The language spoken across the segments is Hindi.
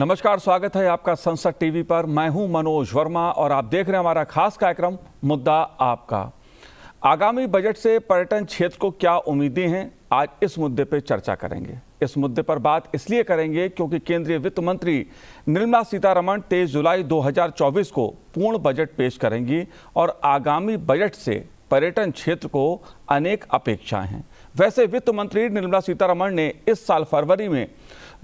नमस्कार, स्वागत है आपका संसद टीवी पर। मैं हूं मनोज वर्मा और आप देख रहे हैं हमारा खास कार्यक्रम मुद्दा आपका। आगामी बजट से पर्यटन क्षेत्र को क्या उम्मीदें हैं, आज इस मुद्दे पर चर्चा करेंगे। इस मुद्दे पर बात इसलिए करेंगे क्योंकि केंद्रीय वित्त मंत्री निर्मला सीतारमण 23 जुलाई 2024 को पूर्ण बजट पेश करेंगी और आगामी बजट से पर्यटन क्षेत्र को अनेक अपेक्षाएं हैं। वैसे वित्त मंत्री निर्मला सीतारमण ने इस साल फरवरी में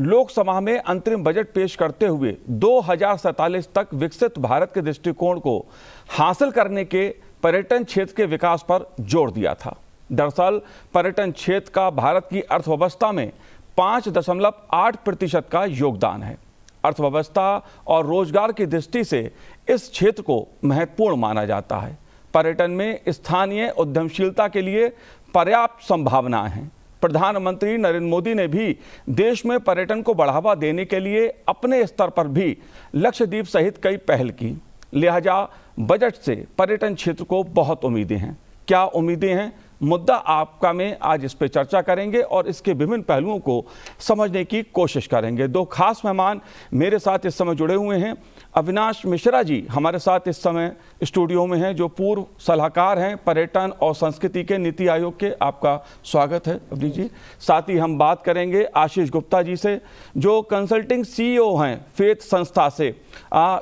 लोकसभा में अंतरिम बजट पेश करते हुए 2047 तक विकसित भारत के दृष्टिकोण को हासिल करने के पर्यटन क्षेत्र के विकास पर जोर दिया था। दरअसल पर्यटन क्षेत्र का भारत की अर्थव्यवस्था में 5.8% का योगदान है। अर्थव्यवस्था और रोजगार की दृष्टि से इस क्षेत्र को महत्वपूर्ण माना जाता है। पर्यटन में स्थानीय उद्यमशीलता के लिए पर्याप्त संभावनाएं हैं। प्रधानमंत्री नरेंद्र मोदी ने भी देश में पर्यटन को बढ़ावा देने के लिए अपने स्तर पर भी लक्षद्वीप सहित कई पहल की। लिहाजा बजट से पर्यटन क्षेत्र को बहुत उम्मीदें हैं। क्या उम्मीदें हैं, मुद्दा आपका में आज इस पे चर्चा करेंगे और इसके विभिन्न पहलुओं को समझने की कोशिश करेंगे। दो खास मेहमान मेरे साथ इस समय जुड़े हुए हैं। अविनाश मिश्रा जी हमारे साथ इस समय स्टूडियो में हैं, जो पूर्व सलाहकार हैं पर्यटन और संस्कृति के नीति आयोग के। आपका स्वागत है अवनीश जी। साथ ही हम बात करेंगे आशीष गुप्ता जी से, जो कंसल्टिंग CEO हैं फेथ संस्था से।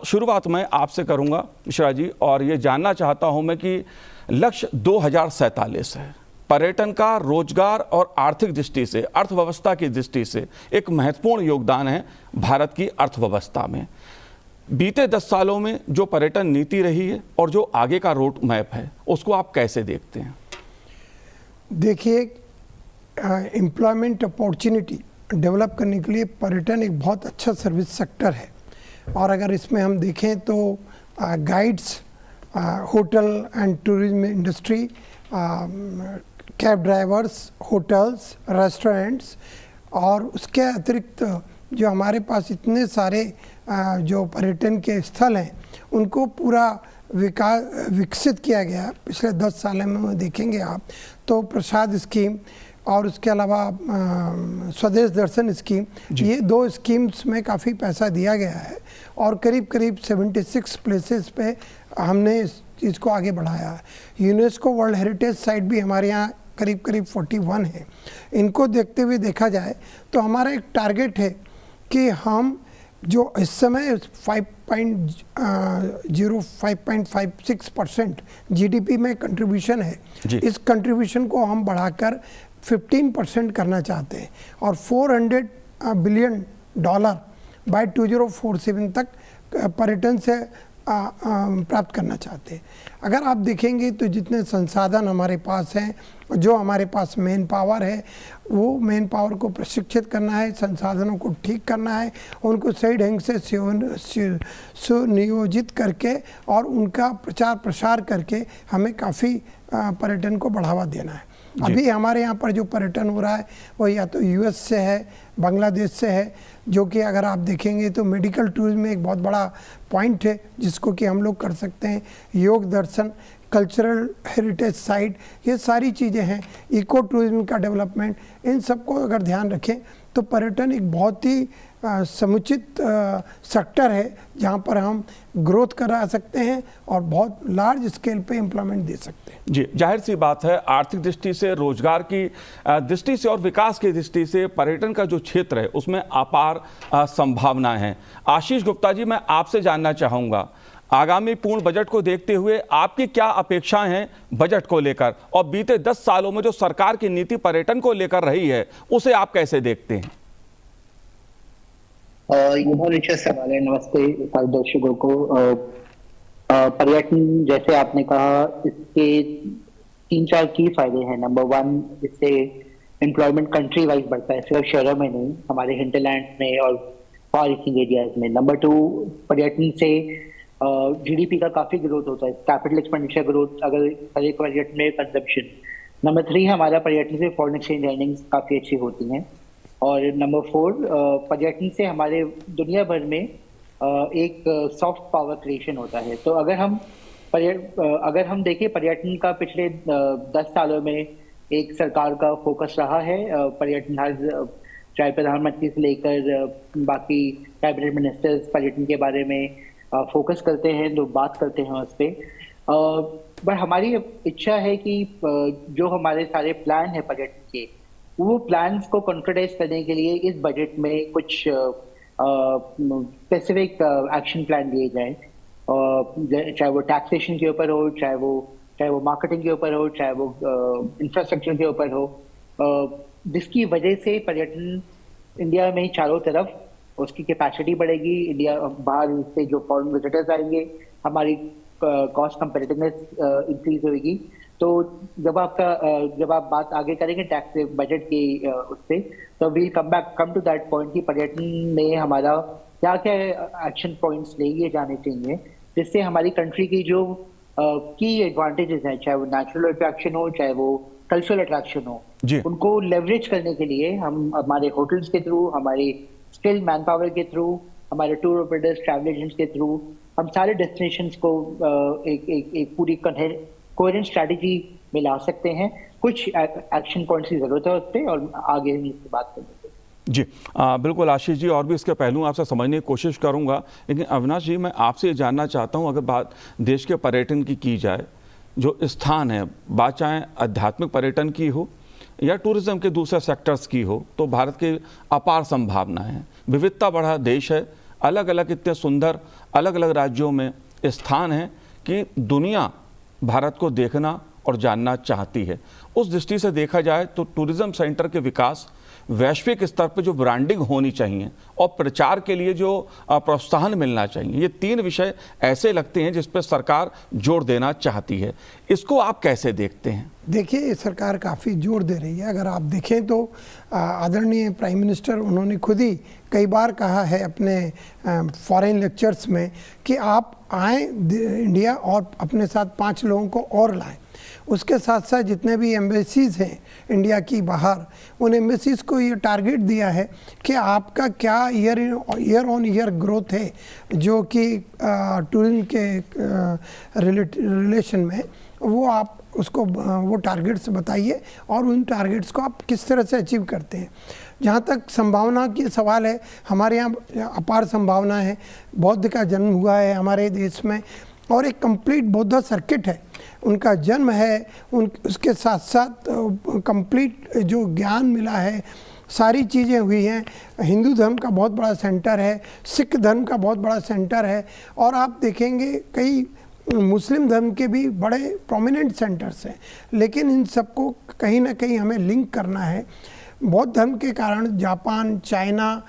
शुरुआत मैं आपसे करूंगा मिश्रा जी, और ये जानना चाहता हूं मैं कि लक्ष्य 2047 है। पर्यटन का रोजगार और आर्थिक दृष्टि से, अर्थव्यवस्था की दृष्टि से एक महत्वपूर्ण योगदान है भारत की अर्थव्यवस्था में। बीते 10 सालों में जो पर्यटन नीति रही है और जो आगे का रोड मैप है, उसको आप कैसे देखते हैं? देखिए, एम्प्लॉयमेंट अपॉर्चुनिटी डेवलप करने के लिए पर्यटन एक बहुत अच्छा सर्विस सेक्टर है। और अगर इसमें हम देखें तो guides, hotel and tourism industry, cab drivers, hotels, restaurants, और उसके अतिरिक्त जो हमारे पास इतने सारे जो पर्यटन के स्थल हैं, उनको पूरा विकसित किया गया पिछले 10 सालों में। देखेंगे आप तो प्रसाद स्कीम और उसके अलावा स्वदेश दर्शन स्कीम, ये 2 स्कीम्स में काफ़ी पैसा दिया गया है और करीब करीब 76 प्लेसेस पे हमने इस चीज़ को आगे बढ़ाया है। यूनेस्को वर्ल्ड हेरिटेज साइट भी हमारे यहाँ करीब करीब 41 है। इनको देखते हुए देखा जाए तो हमारा एक टारगेट है कि हम जो इस समय 5.56% GDP में कंट्रीब्यूशन है, इस कंट्रीब्यूशन को हम बढ़ाकर 15% करना चाहते हैं और $400 बिलियन बाय 2047 तक पर्यटन से प्राप्त करना चाहते हैं। अगर आप देखेंगे तो जितने संसाधन हमारे पास हैं, जो हमारे पास मेन पावर है, वो मेन पावर को प्रशिक्षित करना है, संसाधनों को ठीक करना है, उनको सही ढंग से सुनियोजित करके और उनका प्रचार प्रसार करके हमें काफ़ी पर्यटन को बढ़ावा देना है। अभी हमारे यहाँ पर जो पर्यटन हो रहा है वो या तो US से है, बांग्लादेश से है, जो कि अगर आप देखेंगे तो मेडिकल टूरिज्म में एक बहुत बड़ा पॉइंट है जिसको कि हम लोग कर सकते हैं। योग दर्शन, कल्चरल हेरिटेज साइट, ये सारी चीज़ें हैं। इको टूरिज्म का डेवलपमेंट, इन सबको अगर ध्यान रखें तो पर्यटन एक बहुत ही समुचित सेक्टर है जहां पर हम ग्रोथ करा सकते हैं और बहुत लार्ज स्केल पे एम्प्लॉयमेंट दे सकते हैं। जी, जाहिर सी बात है, आर्थिक दृष्टि से, रोजगार की दृष्टि से और विकास की दृष्टि से पर्यटन का जो क्षेत्र है उसमें अपार संभावनाएं हैं। आशीष गुप्ता जी, मैं आपसे जानना चाहूँगा, आगामी पूर्ण बजट को देखते हुए आपकी क्या अपेक्षाएं हैं बजट को लेकर, और बीते 10 सालों में जो सरकार की नीति पर्यटन को लेकर रही है उसे आप कैसे देखते हैं? ये बहुत अच्छा सवाल है। नमस्ते सारे दर्शकों को। पर्यटन, जैसे आपने कहा, इसके 3-4 की फायदे हैं। नंबर 1, इससे एम्प्लॉयमेंट कंट्री वाइज बढ़ता है, सिर्फ शहरों में नहीं, हमारे हिंटरलैंड में और फॉर ईस्टर्न एरियाज में। नंबर 2, पर्यटन से GDP का काफी ग्रोथ होता है, कैपिटल एक्सपेंडिचर ग्रोथ, अगर हर एक पर्यटन में कंजम्पशन। नंबर 3, हमारा पर्यटन से फॉरेन एक्सचेंज अर्निंग्स काफी अच्छी होती हैं। और नंबर 4, पर्यटन से हमारे दुनिया भर में एक सॉफ्ट पावर क्रिएशन होता है। तो अगर हम देखें, पर्यटन का पिछले 10 सालों में एक सरकार का फोकस रहा है। पर्यटन हैज चाहे प्रधानमंत्री से लेकर बाकी कैबिनेट मिनिस्टर्स पर्यटन के बारे में फोकस करते हैं, लोग बात करते हैं उस पर। पर हमारी इच्छा है कि जो हमारे सारे प्लान है पर्यटन के, वो प्लान्स को कंक्रीटाइज करने के लिए इस बजट में कुछ स्पेसिफिक एक्शन प्लान दिए जाएं, चाहे वो टैक्सेशन के ऊपर हो, चाहे वो मार्केटिंग के ऊपर हो, चाहे वो इंफ्रास्ट्रक्चर के ऊपर हो, जिसकी वजह से पर्यटन इंडिया में चारों तरफ उसकी कैपेसिटी बढ़ेगी। इंडिया बाहर से जो फॉरेन विजिटर्स आएंगे, हमारी कॉस्ट कंपेटिटिवनेस इंक्रीज होगी। तो जब आप बात आगे करेंगे टैक्स बजट की उससे, तो we'll come to that point कि पर्यटन में हमारा क्या क्या एक्शन पॉइंट्स लिए जाने चाहिए, जिससे हमारी कंट्री की जो की एडवांटेजेस हैं, चाहे वो नेचुरल अट्रैक्शन हो, चाहे वो कल्चरल अट्रैक्शन हो, उनको लेवरेज करने के लिए हम हमारे होटल्स के थ्रू, हमारे स्किल्ड मैन पावर के थ्रू, हमारे टूर ऑपरेटर्स, ट्रैवल एजेंट्स के थ्रू हम सारे डेस्टिनेशंस को एक पूरी कोहेरेंट स्ट्रैटेजी में ला सकते हैं। कुछ एक्शन पॉइंट्स की जरूरत है उस पर, और आगे हम इसकी बात करेंगे। जी बिल्कुल आशीष जी, और भी इसके पहलू आपसे समझने की कोशिश करूंगा, लेकिन अविनाश जी मैं आपसे ये जानना चाहता हूं, अगर बात देश के पर्यटन की जाए, जो स्थान है, बात चाहे आध्यात्मिक पर्यटन की हो या टूरिज्म के दूसरे सेक्टर्स की हो, तो भारत की अपार संभावनाएं हैं। विविधता बढ़ा देश है, अलग अलग इतने सुंदर अलग अलग राज्यों में स्थान हैं कि दुनिया भारत को देखना और जानना चाहती है। उस दृष्टि से देखा जाए तो टूरिज्म सेंटर के विकास, वैश्विक स्तर पर जो ब्रांडिंग होनी चाहिए और प्रचार के लिए जो प्रोत्साहन मिलना चाहिए, ये तीन विषय ऐसे लगते हैं जिस पर सरकार जोर देना चाहती है। इसको आप कैसे देखते हैं? देखिए, सरकार काफ़ी जोर दे रही है। अगर आप देखें तो आदरणीय प्राइम मिनिस्टर उन्होंने खुद ही कई बार कहा है अपने फॉरेन लेक्चर्स में कि आप आएँ इंडिया और अपने साथ 5 लोगों को और लाएं। उसके साथ साथ जितने भी एम्बेसीज़ हैं इंडिया की बाहर, उन एम्बेसीज़ को ये टारगेट दिया है कि आपका क्या ईयर ऑन ईयर ग्रोथ है जो कि टूरिज्म के रिलेशन में, वो आप उसको वो टारगेट्स बताइए और उन टारगेट्स को आप किस तरह से अचीव करते हैं। जहाँ तक संभावना की सवाल है, हमारे यहाँ अपार संभावना है। बौद्ध का जन्म हुआ है हमारे देश में और एक कंप्लीट बौद्ध सर्किट है, उनका जन्म है, उसके साथ साथ कंप्लीट जो ज्ञान मिला है, सारी चीज़ें हुई हैं। हिंदू धर्म का बहुत बड़ा सेंटर है, सिख धर्म का बहुत बड़ा सेंटर है, और आप देखेंगे कई मुस्लिम धर्म के भी बड़े प्रोमिनेंट सेंटर्स हैं। लेकिन इन सबको कहीं ना कहीं हमें लिंक करना है। बौद्ध धर्म के कारण Japan, China,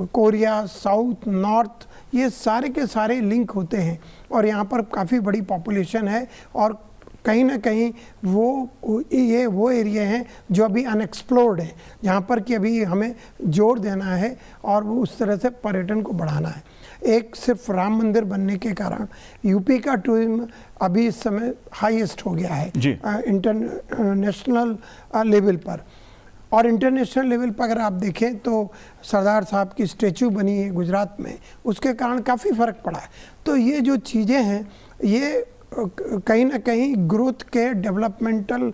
Korea, south, north, ये सारे के सारे लिंक होते हैं और यहाँ पर काफ़ी बड़ी पॉपुलेशन है, और कहीं ना कहीं वो एरिया हैं जो अभी अनएक्सप्लोर्ड है, जहाँ पर कि अभी हमें जोर देना है और वो उस तरह से पर्यटन को बढ़ाना है। एक सिर्फ राम मंदिर बनने के कारण यूपी का टूरिज्म अभी इस समय हाईएस्ट हो गया है इंटरनेशनल लेवल पर। और इंटरनेशनल लेवल पर अगर आप देखें तो सरदार साहब की स्टैचू बनी है गुजरात में, उसके कारण काफ़ी फ़र्क पड़ा है। तो ये जो चीज़ें हैं, ये कहीं ना कहीं ग्रोथ के डेवलपमेंटल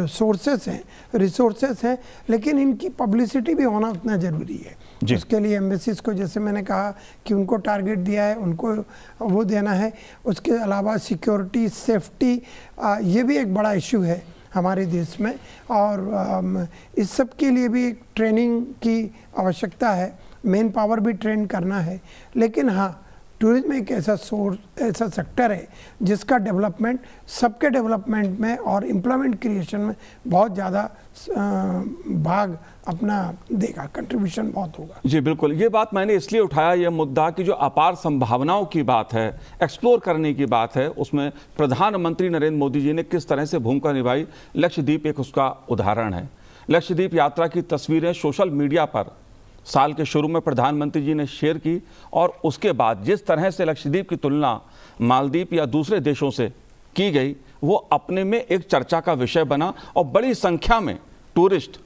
सोर्सेस हैं, रिसोर्सेस हैं, लेकिन इनकी पब्लिसिटी भी होना उतना ज़रूरी है। उसके लिए एम्बेसीज को, जैसे मैंने कहा कि उनको टारगेट दिया है, उनको वो देना है। उसके अलावा सिक्योरिटी, सेफ्टी, ये भी एक बड़ा इशू है हमारे देश में, और इस सब के लिए भी ट्रेनिंग की आवश्यकता है, मेन पावर भी ट्रेन करना है। लेकिन हाँ, टूरिज्म एक ऐसा सेक्टर है जिसका डेवलपमेंट सबके डेवलपमेंट में और एम्प्लॉयमेंट क्रिएशन में बहुत ज़्यादा भाग अपना देगा, कंट्रीब्यूशन बहुत होगा। जी बिल्कुल, ये बात मैंने इसलिए उठाया, ये मुद्दा कि जो अपार संभावनाओं की बात है, एक्सप्लोर करने की बात है, उसमें प्रधानमंत्री नरेंद्र मोदी जी ने किस तरह से भूमिका निभाई, लक्षद्वीप एक उसका उदाहरण है। लक्षद्वीप यात्रा की तस्वीरें सोशल मीडिया पर साल के शुरू में प्रधानमंत्री जी ने शेयर की, और उसके बाद जिस तरह से लक्षद्वीप की तुलना मालदीव या दूसरे देशों से की गई, वो अपने में एक चर्चा का विषय बना और बड़ी संख्या में टूरिस्ट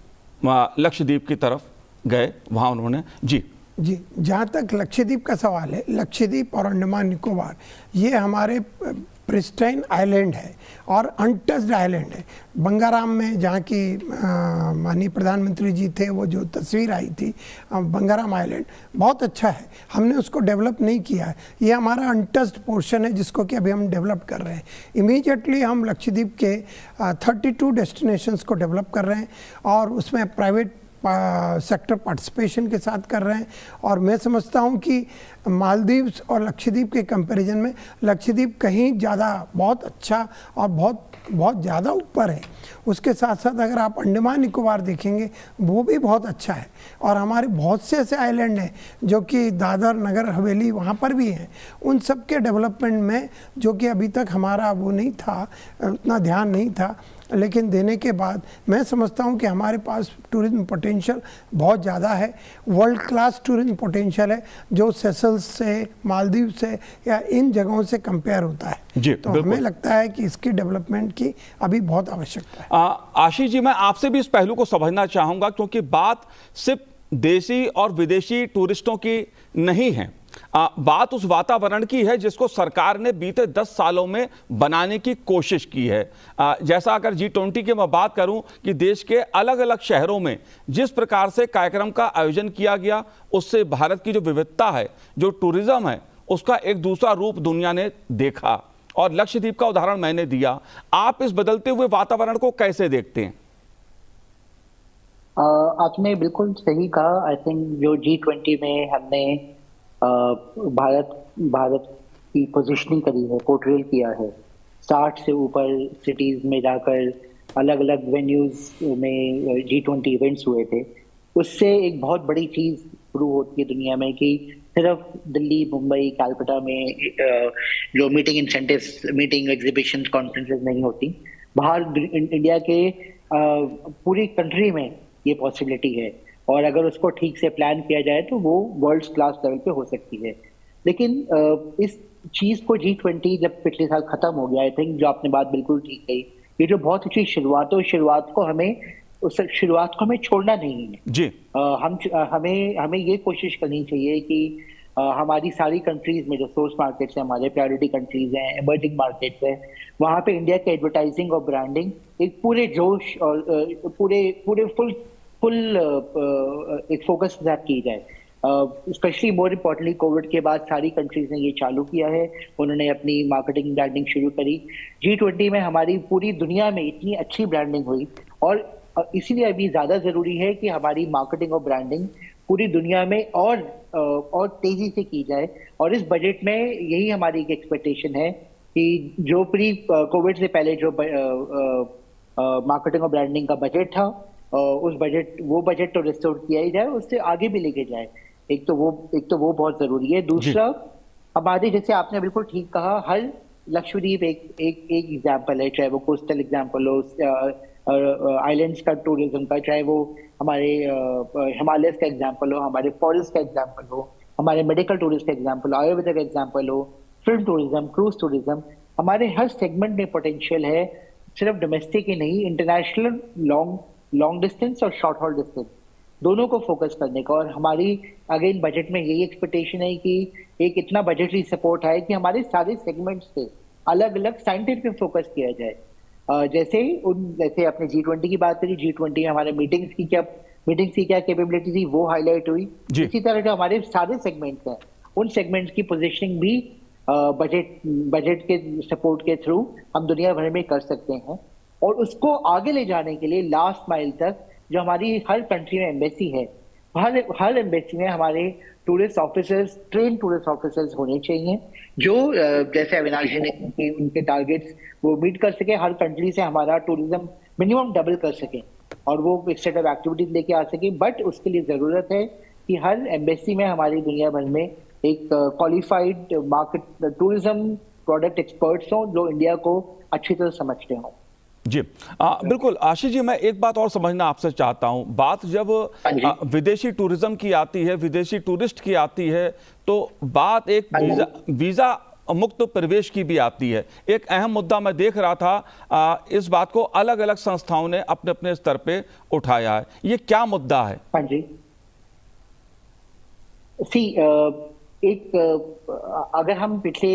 लक्षद्वीप की तरफ गए। वहाँ उन्होंने जी जी, जहाँ तक लक्षद्वीप का सवाल है, लक्षद्वीप और अंडमान निकोबार ये हमारे प्रिस्टाइन आइलैंड है और अनटच्ड आइलैंड है। बंगाराम में जहाँ की माननीय प्रधानमंत्री जी थे, वो जो तस्वीर आई थी बंगाराम आइलैंड बहुत अच्छा है, हमने उसको डेवलप नहीं किया है। ये हमारा अनटच्ड पोर्शन है जिसको कि अभी हम डेवलप कर रहे हैं। इमीडिएटली हम लक्षद्वीप के 32 डेस्टिनेशंस को डेवलप कर रहे हैं और उसमें प्राइवेट सेक्टर पार्टिसिपेशन के साथ कर रहे हैं। और मैं समझता हूं कि मालदीव्स और लक्षद्वीप के कंपैरिजन में लक्षद्वीप कहीं ज़्यादा बहुत अच्छा और बहुत ज़्यादा ऊपर है। उसके साथ साथ अगर आप अंडमान निकोबार देखेंगे वो भी बहुत अच्छा है और हमारे बहुत से ऐसे आइलैंड हैं जो कि दादर नगर हवेली वहाँ पर भी हैं। उन सब के डेवलपमेंट में जो कि अभी तक हमारा वो नहीं था, उतना ध्यान नहीं था, लेकिन देने के बाद मैं समझता हूं कि हमारे पास टूरिज्म पोटेंशियल बहुत ज़्यादा है। वर्ल्ड क्लास टूरिज्म पोटेंशियल है जो सेशल्स से, मालदीव से या इन जगहों से कंपेयर होता है। जी, तो हमें लगता है कि इसकी डेवलपमेंट की अभी बहुत आवश्यकता है। आशीष जी, मैं आपसे भी इस पहलू को समझना चाहूँगा क्योंकि बात सिर्फ देशी और विदेशी टूरिस्टों की नहीं है, बात उस वातावरण की है जिसको सरकार ने बीते 10 सालों में बनाने की कोशिश की है। जैसा अगर G20 की मैं बात करूं कि देश के अलग अलग शहरों में जिस प्रकार से कार्यक्रम का आयोजन किया गया, उससे भारत की जो विविधता है, जो टूरिज्म है, उसका एक दूसरा रूप दुनिया ने देखा। और लक्षद्वीप का उदाहरण मैंने दिया। आप इस बदलते हुए वातावरण को कैसे देखते हैं? आपने बिल्कुल सही कहा। आई थिंक जो G20 में हमने भारत की पोजीशनिंग करी है, पोर्ट्रेल किया है, 60 से ऊपर सिटीज में जाकर अलग अलग वेन्यूज में G20 इवेंट्स हुए थे। उससे एक बहुत बड़ी चीज शुरू होती है दुनिया में कि सिर्फ दिल्ली, मुंबई, कैलकाटा में जो meeting incentives, meeting, exhibition, conferences नहीं होती, बाहर इंडिया के पूरी कंट्री में ये पॉसिबिलिटी है और अगर उसको ठीक से प्लान किया जाए तो वो वर्ल्ड क्लास लेवल पे हो सकती है। लेकिन इस चीज को G20 जब पिछले साल खत्म हो गया, आई थिंक जो आपने बात बिल्कुल ठीक कही, ये जो बहुत अच्छी शुरुआत है, उस शुरुआत को हमें छोड़ना नहीं है जी। हमें ये कोशिश करनी चाहिए कि हमारी सारी कंट्रीज में जो सोर्स मार्केट्स हैं, हमारे प्रायोरिटी कंट्रीज हैं, इमर्जिंग मार्केट्स हैं, वहाँ पे इंडिया के एडवर्टाइजिंग और ब्रांडिंग एक पूरे जोश और पूरे फुल एक फोकस के साथ की जाए। स्पेशली मोर इम्पोर्टेंटली कोविड के बाद सारी कंट्रीज ने ये चालू किया है, उन्होंने अपनी मार्केटिंग ब्रांडिंग शुरू करी। G20 में हमारी पूरी दुनिया में इतनी अच्छी ब्रांडिंग हुई और इसीलिए अभी ज्यादा जरूरी है कि हमारी मार्केटिंग और ब्रांडिंग पूरी दुनिया में और तेजी से की जाए। और इस बजट में यही हमारी एक एक्सपेक्टेशन है कि जो प्री कोविड से पहले जो मार्केटिंग और ब्रांडिंग का बजट था, वो बजट तो रिस्टोर किया ही जाए, उससे आगे भी लेके जाए। एक तो वो बहुत जरूरी है। दूसरा, हमारे जैसे आपने बिल्कुल ठीक कहा, हर लक्षद्वीप एक एग्जाम्पल है, चाहे वो कोस्टल एग्जाम्पल हो, आइलैंड्स का टूरिज्म का, चाहे वो हमारे हिमालय का एग्जाम्पल हो, हमारे फॉरेस्ट का एग्जाम्पल हो, हमारे मेडिकल टूरिस्ट का एग्जाम्पल, आयुर्वेदा का एग्जाम्पल हो, फिल्म टूरिज्म, क्रूज टूरिज्म, हमारे हर सेगमेंट में पोटेंशियल है, सिर्फ डोमेस्टिक ही नहीं, इंटरनेशनल, लॉन्ग डिस्टेंस और शॉर्ट हॉल डिस्टेंस दोनों को फोकस करने का। और हमारी अगेन बजट में यही एक्सपेक्टेशन है कि एक इतना बजटरी सपोर्ट है कि हमारे सारे सेगमेंट्स से अलग अलग साइंटिफिक फोकस किया जाए। जैसे आपने G20 की बात करी, G20 में हमारे मीटिंग्स की क्या कैपेबिलिटी थी वो हाईलाइट हुई। इसी तरह जो हमारे सारे सेगमेंट्स हैं, उन सेगमेंट्स की पोजीशनिंग भी बजट के सपोर्ट के थ्रू हम दुनिया भर में कर सकते हैं। और उसको आगे ले जाने के लिए लास्ट माइल तक जो हमारी हर कंट्री में एम्बेसी है, हर एम्बेसी में हमारे tourist officers, train tourist officers होने चाहिए जो जैसे अविनाश जी ने उनके टारगेट्स वो मीट कर सके, हर कंट्री से हमारा टूरिज्म मिनिमम डबल कर सके और वो एक सेट ऑफ एक्टिविटीज लेके आ सके। बट उसके लिए जरूरत है कि हर एम्बेसी में हमारी दुनिया भर में एक qualified market tourism product experts हों जो इंडिया को अच्छी तरह समझते हों। जी बिल्कुल। आशीष जी, मैं एक बात और समझना आपसे चाहता हूं। बात जब विदेशी टूरिज्म की आती है, विदेशी टूरिस्ट की आती है, तो बात एक वीजा मुक्त प्रवेश की भी आती है। एक अहम मुद्दा मैं देख रहा था, इस बात को अलग अलग संस्थाओं ने अपने अपने स्तर पे उठाया है। ये क्या मुद्दा है? हाँ जी, अगर हम पिछले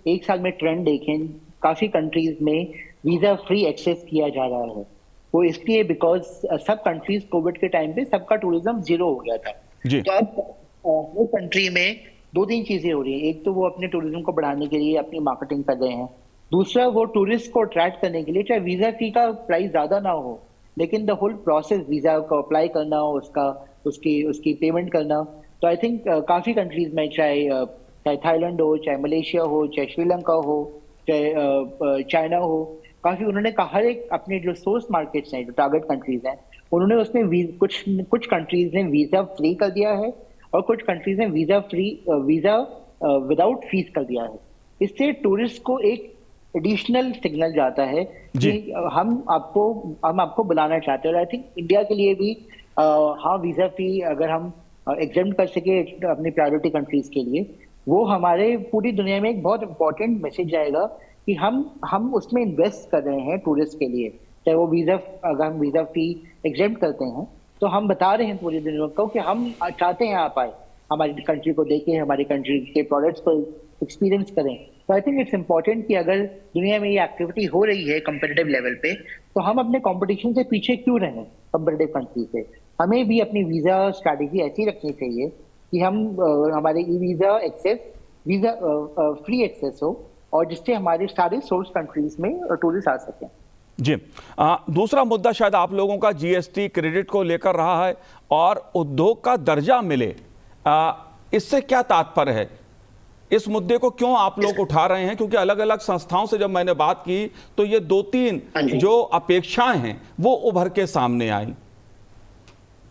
एक साल में ट्रेंड देखें, काफी कंट्रीज में वीजा फ्री एक्सेस किया जा रहा है। वो इसलिए बिकॉज सब कंट्रीज कोविड के टाइम पे सबका टूरिज्म जीरो हो गया था। तो अब वो कंट्री में दो तीन चीजें हो रही है। एक तो वो अपने टूरिज्म को बढ़ाने के लिए अपनी मार्केटिंग कर रहे हैं, दूसरा वो टूरिस्ट को अट्रैक्ट करने के लिए चाहे वीजा फी का प्राइस ज्यादा ना हो, लेकिन द होल प्रोसेस वीजा को अप्लाई करना, उसकी पेमेंट करना। तो आई थिंक काफी कंट्रीज में चाहे थाईलैंड हो, चाहे मलेशिया हो, चाहे श्रीलंका हो, चाहे चाइना हो, काफी उन्होंने हर एक अपने जो सोर्स मार्केट्स हैं, जो टारगेट कंट्रीज हैं, उन्होंने उसमें कुछ कंट्रीज ने वीजा फ्री कर दिया है और कुछ कंट्रीज ने वीजा विदाउट फीस कर दिया है। इससे टूरिस्ट को एक एडिशनल सिग्नल जाता है कि हम आपको बुलाना चाहते हैं। और आई थिंक इंडिया के लिए भी हाँ, वीजा फी अगर हम एग्जेम्प्ट कर सके अपनी प्रायोरिटी कंट्रीज के लिए, वो हमारे पूरी दुनिया में एक बहुत इंपॉर्टेंट मैसेज जाएगा कि हम उसमें इन्वेस्ट कर रहे हैं टूरिस्ट के लिए। चाहे वो अगर हम वीजा फी एग्जेम्प्ट करते हैं तो हम बता रहे हैं पूरी दुनिया को कि हम चाहते हैं आप आए, हमारी कंट्री को देखें, हमारी कंट्री के प्रोडक्ट्स को एक्सपीरियंस करें। तो आई थिंक इट्स इम्पोर्टेंट कि अगर दुनिया में ये एक्टिविटी हो रही है कंपेटिटिव लेवल पे, तो हम अपने कंपटीशन से पीछे क्यों रहें कंपेटिटिव कंट्री से। हमें भी अपनी वीजा स्ट्रैटेजी ऐसी रखनी चाहिए कि हमारे ई वीजा फ्री एक्सेस हो और जिससे हमारे सारे सोर्स कंट्रीज में टूरिस्ट आ सकें। जी, दूसरा मुद्दा शायद आप लोगों का जीएसटी क्रेडिट को लेकर रहा है और उद्योग का दर्जा मिले, इससे क्या तात्पर्य है? इस मुद्दे को क्यों आप लोग उठा रहे हैं? क्योंकि अलग अलग संस्थाओं से जब मैंने बात की तो ये दो तीन जो अपेक्षाएं हैं वो उभर के सामने आई।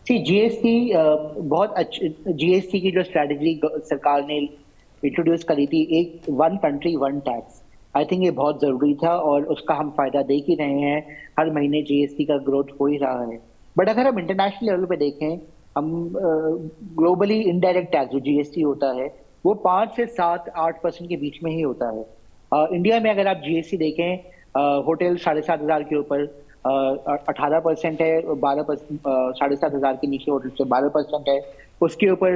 जीएसटी बहुत अच्छी, जीएसटी की जो स्ट्रैटेजी सरकार ने इंट्रोड्यूस करी थी, एक one country one tax, I think ये बहुत जरूरी था और उसका हम फायदा देख ही रहे हैं। हर महीने जीएसटी का ग्रोथ हो ही रहा है। बट अगर हम इंटरनेशनल लेवल पे देखें, हम ग्लोबली इनडायरेक्ट टैक्स जो जीएसटी होता है वो 5 से 7-8% के बीच में ही होता है। इंडिया में अगर आप जीएसटी देखें, होटल 7,500 के ऊपर 18% है, 12% 7,500 के नीचे होटल से 12% है। उसके ऊपर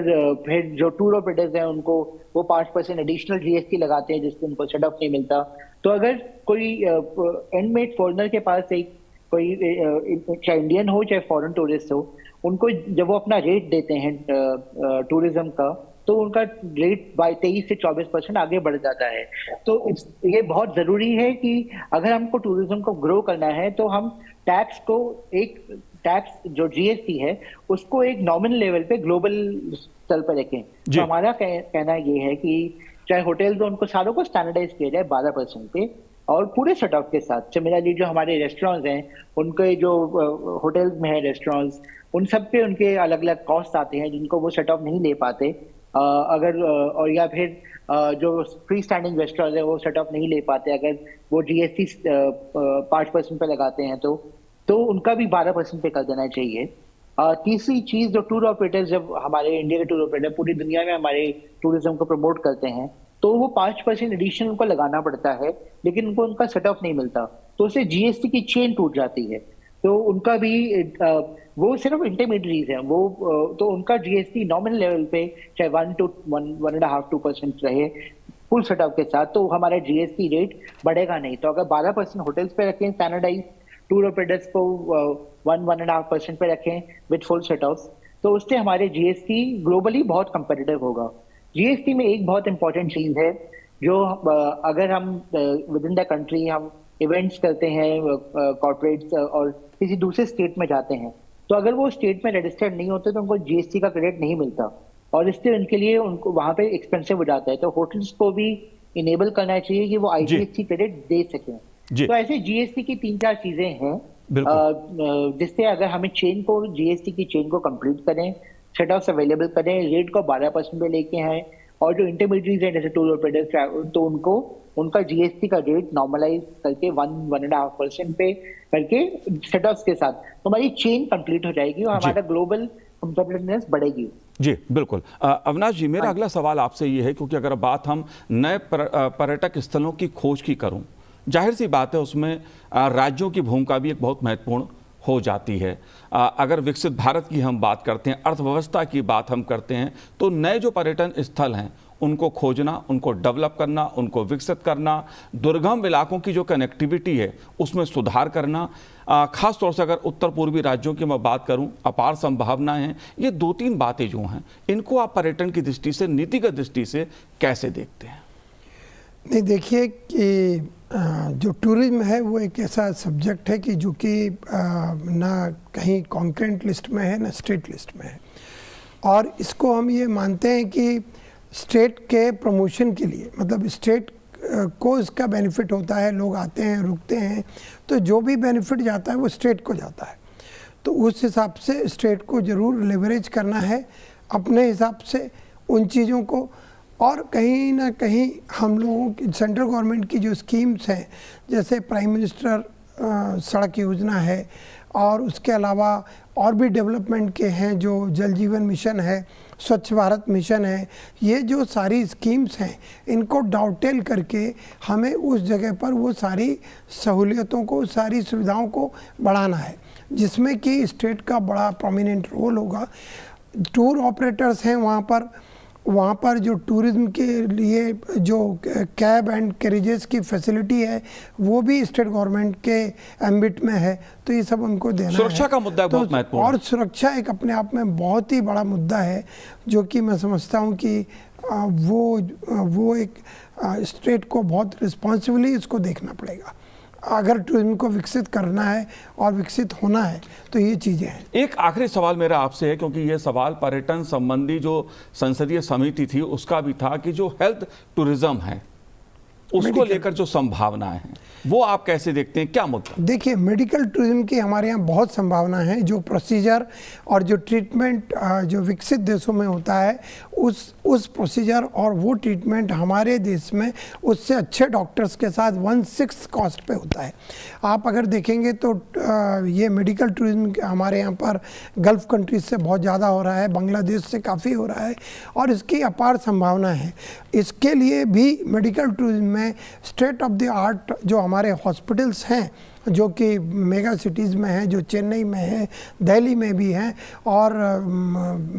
फिर जो टूर ऑपरेटर्स हैं उनको वो 5% एडिशनल जीएसटी लगाते हैं जिससे उनको सेट ऑफ नहीं मिलता। तो अगर कोई एंडमेड फॉरेनर के पास कोई चाहे इंडियन हो चाहे फॉरेन टूरिस्ट हो, उनको जब वो अपना रेट देते हैं टूरिज्म का, तो उनका रेट 23 से 24% आगे बढ़ जाता है। तो ये बहुत जरूरी है कि अगर हमको टूरिज्म को ग्रो करना है तो हम टैक्स जो जीएसटी है उसको एक नॉमिनल लेवल पे ग्लोबल स्तर पर रखें। तो हमारा कहना ये है कि चाहे होटल तो उनको सारों को स्टैंडर्डाइज किया जाए 12% पे और पूरे सेट ऑफ के साथ। सिमिलरली जो हमारे रेस्टोरेंट्स हैं, उनके जो होटल में है रेस्टोरेंट्स, उन सब पे उनके अलग अलग कॉस्ट आते हैं जिनको वो सेट ऑफ नहीं ले पाते। और या फिर जो फ्री स्टैंडिंग रेस्टोरेंट है वो सेट ऑफ नहीं ले पाते, अगर वो जीएसटी 5% पे लगाते हैं तो उनका भी 12% पे कर देना चाहिए। तीसरी चीज, जो टूर ऑपरेटर्स, जब हमारे इंडिया के टूर ऑपरेटर पूरी दुनिया में हमारे टूरिज्म को प्रमोट करते हैं तो वो 5% एडिशनल उनको लगाना पड़ता है, लेकिन उनको उनका सेट ऑफ नहीं मिलता, तो उससे जीएसटी की चेन टूट जाती है। तो उनका भी वो सिर्फ इंटरमीडिएट है, वो तो उनका जीएसटी नॉमिनल लेवल पे चाहे 1.5-2% रहे फुल सेट ऑफ के साथ, तो हमारा जीएसटी रेट बढ़ेगा नहीं। तो अगर 12% होटल्स पे रखें स्टैंडर्डाइज, टूर ऑपरेटर्स को 1-1.5% पे रखें विद फुल सेट ऑफ, तो उससे हमारे जीएसटी ग्लोबली बहुत कंपेटिटिव होगा। जीएसटी में एक बहुत इंपॉर्टेंट चीज है, जो अगर हम विद इन द कंट्री हम इवेंट्स करते हैं कॉर्पोरेट्स और किसी दूसरे स्टेट में जाते हैं, तो अगर वो स्टेट में रजिस्टर्ड नहीं होते तो उनको जीएसटी का क्रेडिट नहीं मिलता और इससे उनके लिए उनको वहां पे एक्सपेंसिव हो जाता है। तो होटल्स को भी इनेबल करना चाहिए कि वो आईजीएसटी क्रेडिट दे सकें। तो ऐसे जीएसटी की 3-4 चीजें हैं जिससे अगर हमें चेन को, जीएसटी की चेन को कंप्लीट करें, सेट ऑफ अवेलेबल करें, रेट को 12% पे लेके हैं, और जो इंटरमीडिएट हैं जैसे टूर ऑपरेटर्स, तो उनको उनका जीएसटी का रेट नॉर्मलाइज करके 1-1.5% पे करके सेट ऑफ के साथ तो हमारी चेन कंप्लीट हो जाएगी और हमारा ग्लोबल कंपेटिटिवनेस बढ़ेगी। जी बिल्कुल। अविनाश जी, मेरा अगला सवाल आपसे ये है, क्योंकि अगर बात हम नए पर्यटक स्थलों की खोज की करूं, जाहिर सी बात है उसमें राज्यों की भूमिका भी एक बहुत महत्वपूर्ण हो जाती है। अगर विकसित भारत की हम बात करते हैं, अर्थव्यवस्था की बात हम करते हैं, तो नए जो पर्यटन स्थल हैं उनको खोजना, उनको डेवलप करना, उनको विकसित करना, दुर्गम इलाकों की जो कनेक्टिविटी है उसमें सुधार करना, खास तौर से अगर उत्तर पूर्वी राज्यों की मैं बात करूं, अपार संभावनाएं हैं। ये 2-3 बातें जो हैं इनको आप पर्यटन की दृष्टि से, नीतिगत दृष्टि से कैसे देखते हैं? नहीं, देखिए कि जो टूरिज्म है वो एक ऐसा सब्जेक्ट है कि जो कि ना कहीं कॉन्करेंट लिस्ट में है ना स्टेट लिस्ट में है, और इसको हम ये मानते हैं कि स्टेट के प्रमोशन के लिए, मतलब स्टेट को इसका बेनिफिट होता है, लोग आते हैं, रुकते हैं, तो जो भी बेनिफिट जाता है वो स्टेट को जाता है। तो उस हिसाब से स्टेट को ज़रूर लेवरेज करना है अपने हिसाब से उन चीज़ों को। और कहीं ना कहीं हम लोगों की सेंट्रल गवर्नमेंट की जो स्कीम्स हैं, जैसे प्राइम मिनिस्टर सड़क योजना है, और उसके अलावा और भी डेवलपमेंट के हैं, जो जल जीवन मिशन है, स्वच्छ भारत मिशन है, ये जो सारी स्कीम्स हैं इनको डाउटेल करके हमें उस जगह पर वो सारी सहूलियतों को, सारी सुविधाओं को बढ़ाना है, जिसमें कि स्टेट का बड़ा प्रोमिनेंट रोल होगा। टूर ऑपरेटर्स हैं वहाँ पर जो टूरिज्म के लिए जो कैब एंड कैरेजेस की फैसिलिटी है वो भी स्टेट गवर्नमेंट के एम्बिट में है, तो ये सब उनको देना है। सुरक्षा का मुद्दा तो बहुत महत्वपूर्ण है। और सुरक्षा एक अपने आप में बहुत ही बड़ा मुद्दा है, जो कि मैं समझता हूँ कि वो एक स्टेट को बहुत रिस्पॉन्सिबली इसको देखना पड़ेगा अगर टूरिज्म को विकसित करना है और विकसित होना है, तो ये चीज़ें हैं। एक आखिरी सवाल मेरा आपसे है, क्योंकि ये सवाल पर्यटन संबंधी जो संसदीय समिति थी उसका भी था, कि जो हेल्थ टूरिज्म है उसको लेकर जो संभावनाएं हैं वो आप कैसे देखते हैं, क्या मुद्दा? देखिए, मेडिकल टूरिज्म की हमारे यहाँ बहुत संभावना है। जो प्रोसीजर और जो ट्रीटमेंट जो विकसित देशों में होता है उस प्रोसीजर और वो ट्रीटमेंट हमारे देश में उससे अच्छे डॉक्टर्स के साथ 1/6 कॉस्ट पे होता है। आप अगर देखेंगे तो ये मेडिकल टूरिज्म हमारे यहाँ पर गल्फ़ कंट्रीज से बहुत ज़्यादा हो रहा है, बांग्लादेश से काफ़ी हो रहा है, और इसकी अपार संभावना है। इसके लिए भी मेडिकल टूरिज्म में स्टेट ऑफ द आर्ट जो हमारे हॉस्पिटल्स हैं, जो कि मेगा सिटीज़ में हैं, जो चेन्नई में है, दिल्ली में भी हैं और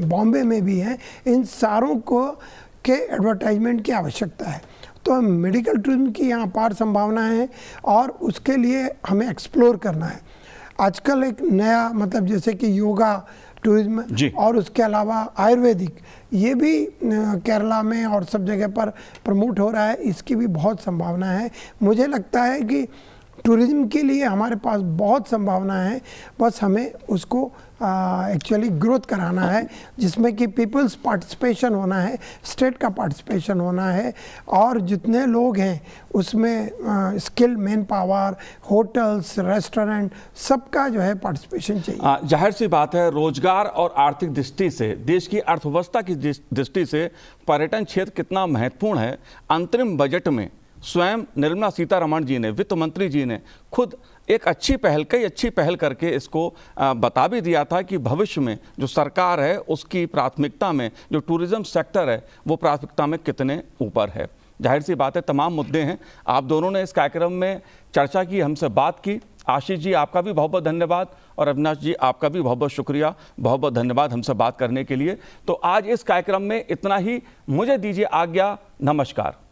बॉम्बे में भी हैं, इन सारों को के एडवर्टाइजमेंट की आवश्यकता है। तो मेडिकल टूरिज्म की यहाँ अपार संभावना है और उसके लिए हमें एक्सप्लोर करना है। आजकल एक नया, मतलब जैसे कि योगा टूरिज्म और उसके अलावा आयुर्वेदिक, ये भी केरला में और सब जगह पर प्रमोट हो रहा है, इसकी भी बहुत संभावना है। मुझे लगता है कि टूरिज्म के लिए हमारे पास बहुत संभावना है, बस हमें उसको एक्चुअली ग्रोथ कराना है, जिसमें कि पीपल्स पार्टिसिपेशन होना है, स्टेट का पार्टिसिपेशन होना है, और जितने लोग हैं उसमें skill man power, hotels, restaurant, सबका जो है पार्टिसिपेशन चाहिए। जाहिर सी बात है, रोजगार और आर्थिक दृष्टि से, देश की अर्थव्यवस्था की दृष्टि से पर्यटन क्षेत्र कितना महत्वपूर्ण है, अंतरिम बजट में स्वयं निर्मला सीतारमण जी ने, वित्त मंत्री जी ने खुद एक अच्छी पहल करके इसको बता भी दिया था कि भविष्य में जो सरकार है उसकी प्राथमिकता में जो टूरिज्म सेक्टर है वो प्राथमिकता में कितने ऊपर है। जाहिर सी बात है, तमाम मुद्दे हैं। आप दोनों ने इस कार्यक्रम में चर्चा की, हमसे बात की। आशीष जी, आपका भी बहुत बहुत धन्यवाद, और अविनाश जी, आपका भी बहुत बहुत शुक्रिया, बहुत बहुत धन्यवाद हमसे बात करने के लिए। तो आज इस कार्यक्रम में इतना ही, मुझे दीजिए आज्ञा, नमस्कार।